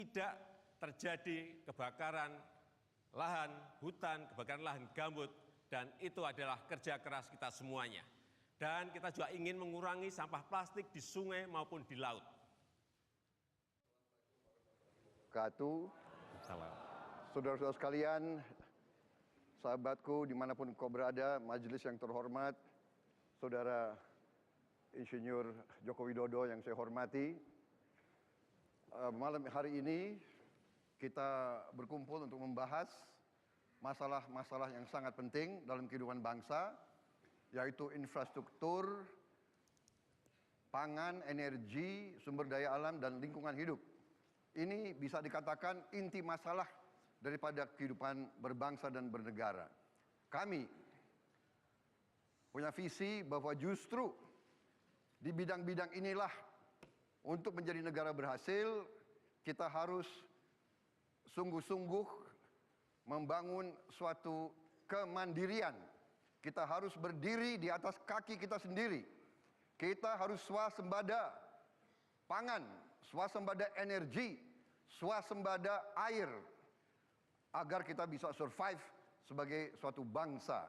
tidak terjadi kebakaran lahan hutan, kebakaran lahan gambut, dan itu adalah kerja keras kita semuanya. Dan kita juga ingin mengurangi sampah plastik di sungai maupun di laut. Saudara-saudara sekalian, sahabatku dimanapun kau berada, majelis yang terhormat, Saudara Insinyur Joko Widodo yang saya hormati, malam hari ini kita berkumpul untuk membahas masalah-masalah yang sangat penting dalam kehidupan bangsa, yaitu infrastruktur, pangan, energi, sumber daya alam, dan lingkungan hidup. Ini bisa dikatakan inti masalah daripada kehidupan berbangsa dan bernegara. Kami punya visi bahwa justru di bidang-bidang inilah untuk menjadi negara berhasil, kita harus sungguh-sungguh membangun suatu kemandirian. Kita harus berdiri di atas kaki kita sendiri. Kita harus swasembada pangan, swasembada energi, swasembada air, agar kita bisa survive sebagai suatu bangsa.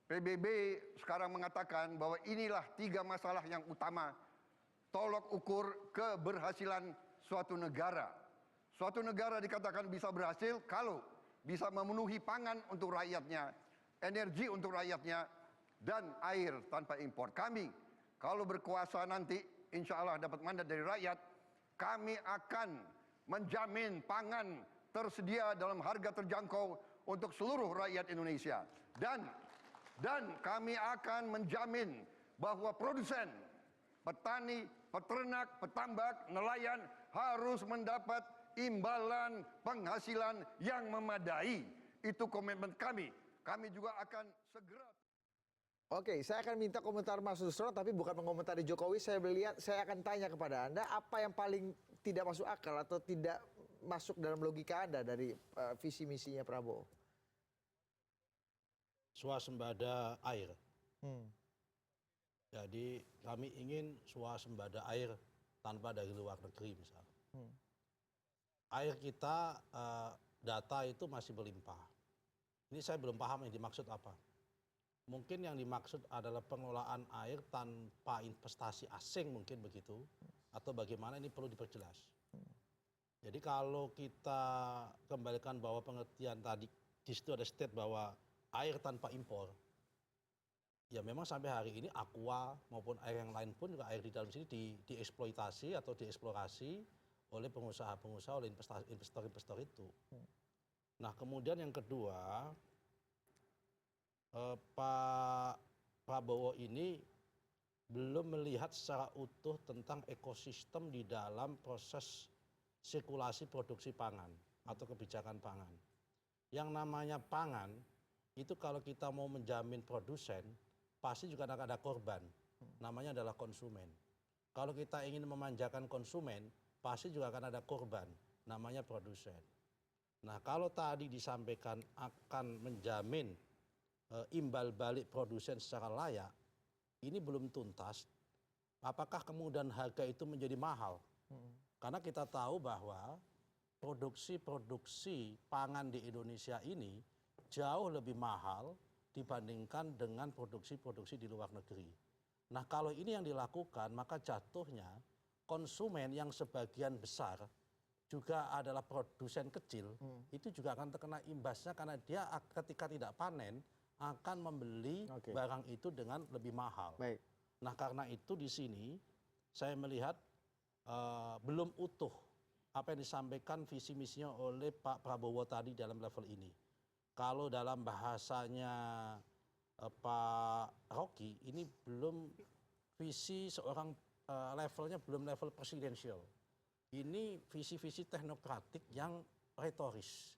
PBB sekarang mengatakan bahwa inilah 3 masalah yang utama tolok ukur keberhasilan suatu negara. Suatu negara dikatakan bisa berhasil kalau bisa memenuhi pangan untuk rakyatnya, energi untuk rakyatnya, dan air tanpa impor. Kami kalau berkuasa nanti, insya Allah dapat mandat dari rakyat, kami akan menjamin pangan tersedia dalam harga terjangkau untuk seluruh rakyat Indonesia. Dan kami akan menjamin bahwa produsen, petani, peternak, petambak, nelayan harus mendapat imbalan penghasilan yang memadai. Itu komitmen kami. Kami juga akan segera. Oke, saya akan minta komentar Mas Nusron, tapi bukan mengomentari Jokowi. Saya akan tanya kepada Anda, apa yang paling tidak masuk akal atau tidak masuk dalam logika Anda dari visi misinya Prabowo? Swasembada air. Jadi kami ingin swasembada air tanpa dari luar negeri misalnya. Air kita, data itu masih berlimpah. Ini saya belum paham yang dimaksud apa. Mungkin yang dimaksud adalah pengelolaan air tanpa investasi asing mungkin begitu. Atau bagaimana, ini perlu diperjelas. Jadi kalau kita kembalikan bahwa pengertian tadi, di situ ada state bahwa air tanpa impor. Ya memang sampai hari ini Aqua maupun air yang lain pun juga air di dalam sini dieksploitasi atau dieksplorasi oleh pengusaha-pengusaha, oleh investor-investor itu. Nah kemudian yang kedua, Pak Prabowo ini belum melihat secara utuh tentang ekosistem di dalam proses sirkulasi produksi pangan atau kebijakan pangan. Yang namanya pangan, itu kalau kita mau menjamin produsen, pasti juga akan ada korban. Namanya adalah konsumen. Kalau kita ingin memanjakan konsumen, pasti juga akan ada korban. Namanya produsen. Nah kalau tadi disampaikan akan menjamin imbal balik produsen secara layak, ini belum tuntas. Apakah kemudian harga itu menjadi mahal? Karena kita tahu bahwa produksi pangan di Indonesia ini jauh lebih mahal dibandingkan dengan produksi-produksi di luar negeri. Nah kalau ini yang dilakukan, maka jatuhnya konsumen yang sebagian besar juga adalah produsen kecil, itu juga akan terkena imbasnya karena dia ketika tidak panen akan membeli barang itu dengan lebih mahal. Nah karena itu di sini saya melihat belum utuh apa yang disampaikan visi misinya oleh Pak Prabowo tadi dalam level ini. Kalau dalam bahasanya Pak Rocky, ini belum visi seorang levelnya belum level presidensial. Ini visi-visi teknokratik yang retoris,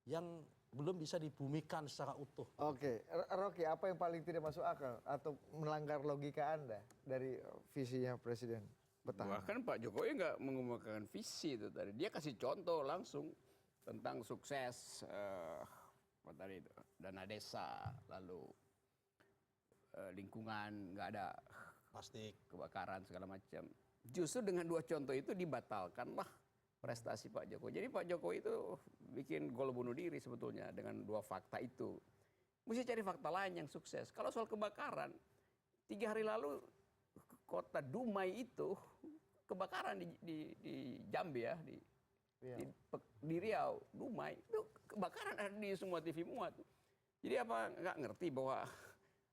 yang belum bisa dibumikan secara utuh. Oke, Rocky, apa yang paling tidak masuk akal atau melanggar logika Anda dari visinya Presiden petahana? Bahkan Pak Jokowi nggak mengumumkan visi itu tadi. Dia kasih contoh langsung tentang sukses apa tadi itu, dana desa, lalu lingkungan, nggak ada plastik, kebakaran segala macam. Justru dengan 2 contoh itu dibatalkanlah prestasi Pak Jokowi. Jadi Pak Jokowi itu bikin gol bunuh diri sebetulnya dengan 2 fakta itu. Mesti cari fakta lain yang sukses. Kalau soal kebakaran, 3 hari lalu kota Dumai itu kebakaran di Jambi ya, di Riau, Dumai itu kebakaran ada di semua TV muat. Jadi apa nggak ngerti bahwa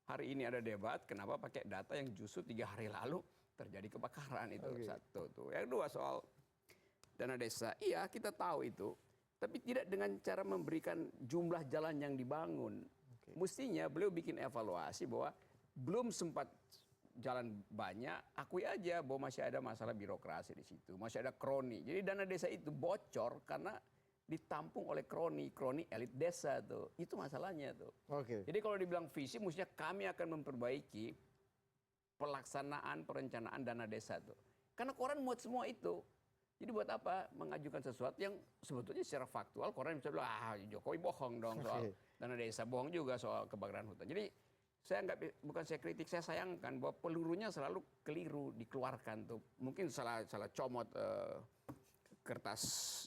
hari ini ada debat, kenapa pakai data yang justru 3 hari lalu terjadi kebakaran itu satu tuh. Yang dua soal dana desa, iya kita tahu itu, tapi tidak dengan cara memberikan jumlah jalan yang dibangun. Mestinya beliau bikin evaluasi bahwa belum sempat jalan banyak, akui aja bahwa masih ada masalah birokrasi di situ, masih ada kroni. Jadi dana desa itu bocor karena ditampung oleh kroni elit desa tuh. Itu masalahnya tuh. Jadi kalau dibilang visi, mestinya kami akan memperbaiki pelaksanaan perencanaan dana desa tuh. Karena koran muat semua itu. Jadi buat apa mengajukan sesuatu yang sebetulnya secara faktual koran bisa bilang, Jokowi bohong dong soal dana desa, bohong juga soal kebakaran hutan. Jadi bukan saya kritik, saya sayangkan bahwa pelurunya selalu keliru dikeluarkan tuh. Mungkin salah comot kertas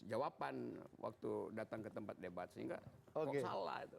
jawaban waktu datang ke tempat debat sehingga kok salah itu.